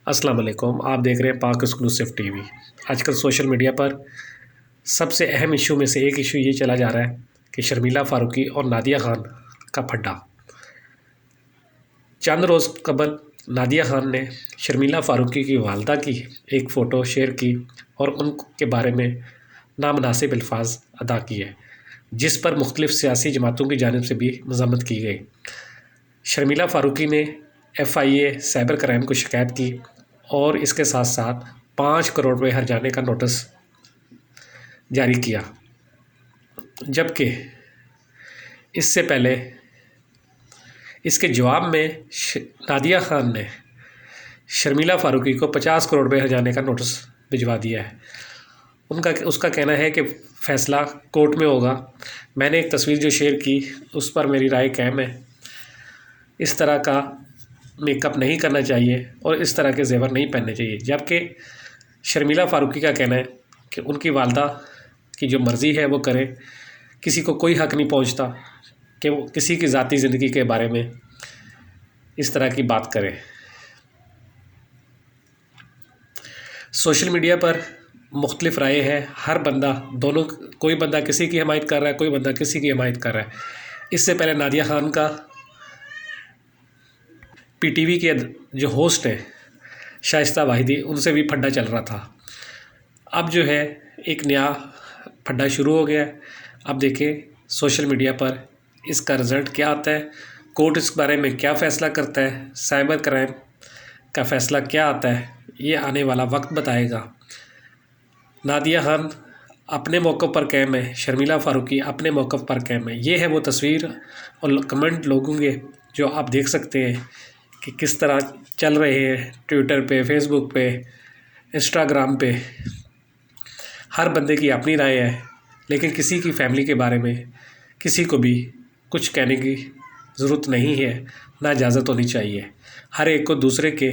السلام علیکم، آپ دیکھ رہے ہیں پاک ایکسکلوسیو ٹی وی۔ آج کل سوشل میڈیا پر سب سے اہم ایشو میں سے ایک ایشو یہ چلا جا رہا ہے کہ شرمیلا فاروقی اور نادیہ خان کا پھڈا۔ چند روز قبل نادیہ خان نے شرمیلا فاروقی کی والدہ کی ایک فوٹو شیئر کی اور ان کے بارے میں نامناسب الفاظ ادا کیے، جس پر مختلف سیاسی جماعتوں کی جانب سے بھی مذمت کی گئی۔ شرمیلا فاروقی نے FIA سائبر کرائم کو شکایت کی اور اس کے ساتھ ساتھ 5 کروڑ روپے ہرجانے کا نوٹس جاری کیا، جبکہ اس سے پہلے اس کے جواب میں نادیہ خان نے شرمیلا فاروقی کو 50 کروڑ روپے ہرجانے کا نوٹس بھجوا دیا ہے۔ اس کا کہنا ہے کہ فیصلہ کورٹ میں ہوگا۔ میں نے ایک تصویر جو شیئر کی اس پر میری رائے قائم ہے۔ اس طرح کا میک اپ نہیں کرنا چاہیے اور اس طرح کے زیور نہیں پہننے چاہیے، جبکہ شرمیلا فاروقی کا کہنا ہے کہ ان کی والدہ کی جو مرضی ہے وہ کرے، کسی کو کوئی حق نہیں پہنچتا کہ وہ کسی کی ذاتی زندگی کے بارے میں اس طرح کی بات کرے۔ سوشل میڈیا پر مختلف رائے ہے، ہر بندہ کوئی بندہ کسی کی حمایت کر رہا ہے، کوئی بندہ کسی کی حمایت کر رہا ہے۔ اس سے پہلے نادیہ خان کا PTV کے جو ہوسٹ ہیں شائستہ واحدی، ان سے بھی پھڈا چل رہا تھا۔ اب جو ہے ایک نیا پھڈا شروع ہو گیا ہے۔ اب دیکھیں سوشل میڈیا پر اس کا رزلٹ کیا آتا ہے، کورٹ اس بارے میں کیا فیصلہ کرتا ہے، سائبر کرائم کا فیصلہ کیا آتا ہے، یہ آنے والا وقت بتائے گا۔ نادیہ خان اپنے موقف پر قائم ہے، شرمیلا فاروقی اپنے موقف پر قائم ہے۔ یہ ہے وہ تصویر اور کمنٹ لوگوں کے جو آپ دیکھ سکتے ہیں کہ کس طرح چل رہے ہیں ٹویٹر پہ، فیس بک پہ، انسٹاگرام پہ۔ ہر بندے کی اپنی رائے ہے، لیکن کسی کی فیملی کے بارے میں کسی کو بھی کچھ کہنے کی ضرورت نہیں ہے، نہ اجازت ہونی چاہیے۔ ہر ایک کو دوسرے کے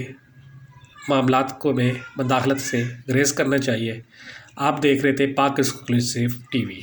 معاملات کو میں مداخلت سے گریز کرنا چاہیے۔ آپ دیکھ رہے تھے پاک ایکسکلوسیو ٹی وی۔